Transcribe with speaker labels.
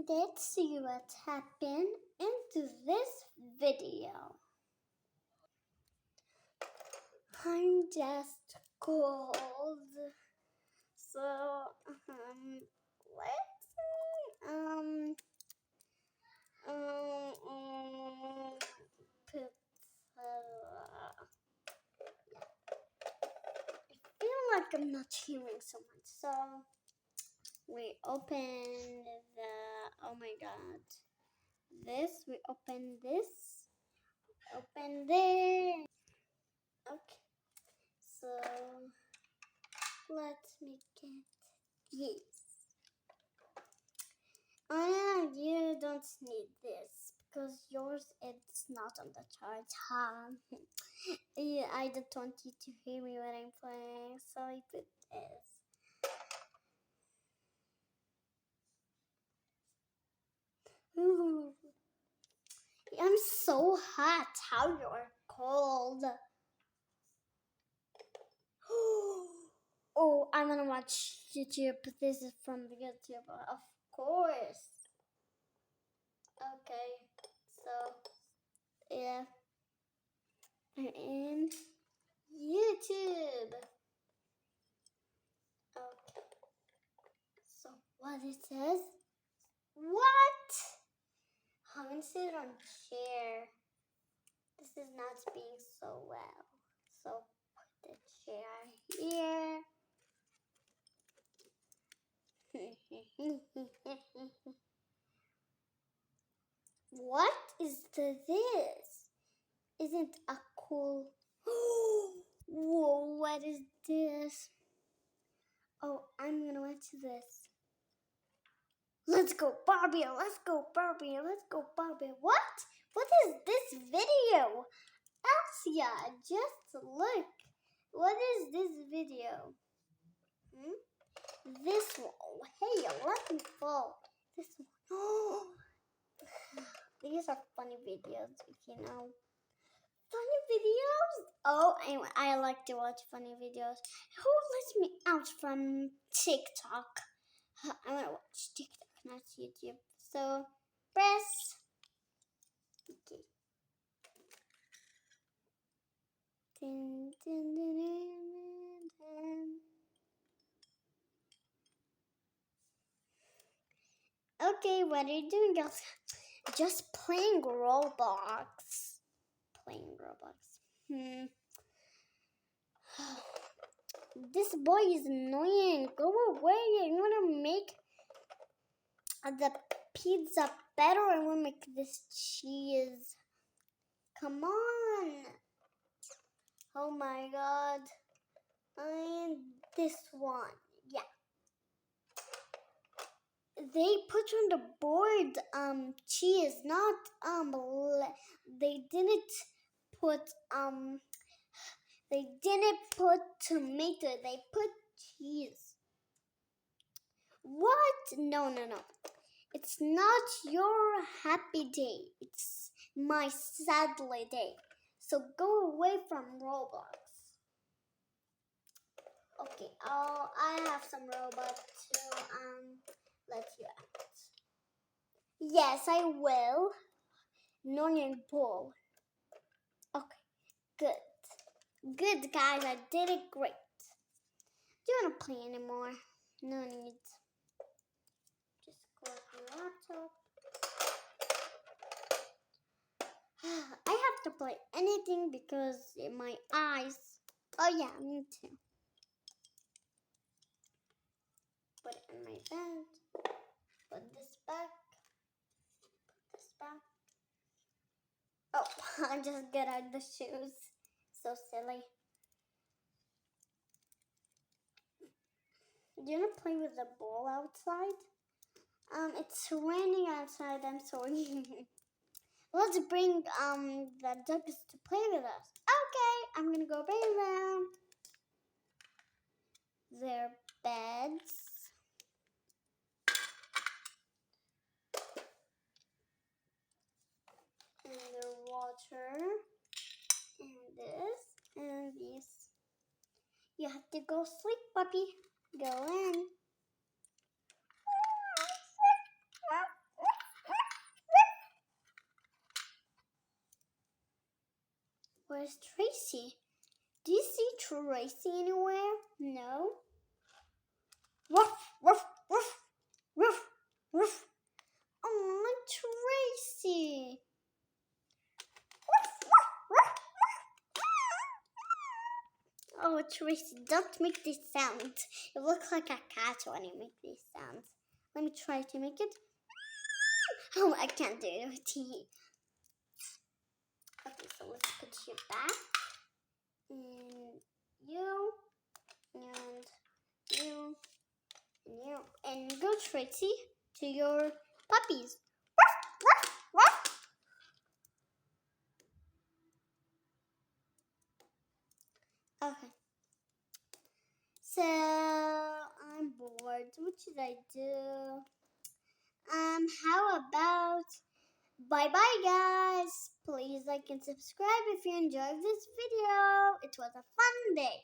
Speaker 1: let's see what happened into this video. I'm just cold. So, let's see. Put, I feel like I'm not hearing so much. So, we open the, oh my god. This, we open this. Open this. Okay. So, let me get this. You don't need this because yours it's not on the charts. Yeah, I don't want you to hear me when I'm playing, so I put this. Ooh. I'm so hot. How you're cold. Oh, I wanna watch YouTube. This is from the YouTube, of course. Okay, so yeah, I'm in YouTube. Okay, so what it says? What? I'm gonna sit on chair. This is not being so well. So put the chair here. What is this? Isn't a cool? Whoa! What is this? Oh, I'm gonna watch this. Let's go, Barbie! Let's go, Barbie! Let's go, Barbie! What? What is this video? Elsia, just look. What is this video? This one. Hey, let me fall. This one. These are funny videos, if you know. Funny videos? Oh, I like to watch funny videos. Who lets me out from TikTok? I want to watch TikTok, not YouTube. So, press. Okay. Dun, dun, dun, dun, dun. Okay, what are you doing, girls? Just playing Roblox. Playing Roblox. This boy is annoying. Go away. I want to make the pizza better. I want to make this cheese. Come on. Oh my god. And this one. Yeah. They put on the board cheese, not they didn't put tomato, they put cheese. What? No. It's not your happy day. It's my sadly day. So go away from Roblox. Okay, I have some robots to let you out. Yes, I will. Northern Pole. Okay, good. Good, guys. I did it great. Do you want to play anymore? No need. Just close my laptop. I have to play anything because my eyes. Oh yeah, me too. Put it in my bed. Put this back. Put this back. Oh, I just get out the shoes. So silly. Do you want to play with the ball outside? It's raining outside. I'm sorry. Let's bring the ducks to play with us. Okay, I'm gonna go bring them. Their beds. And their water. And this. And this. You have to go sleep, puppy. Go in. Where's Tracy? Do you see Tracy anywhere? No. Woof, woof, woof, woof, woof. Oh, Tracy. Woof, woof, woof, woof. Oh, Tracy, don't make these sounds. It looks like a cat when you make these sounds. Let me try to make it. Oh, I can't do it with tea. Okay, so let's put you back. And you, and you, and you. And go, Tracy, to your puppies. Okay. So, I'm bored. What should I do? How about bye-bye, guys. Please like and subscribe if you enjoyed this video. It was a fun day.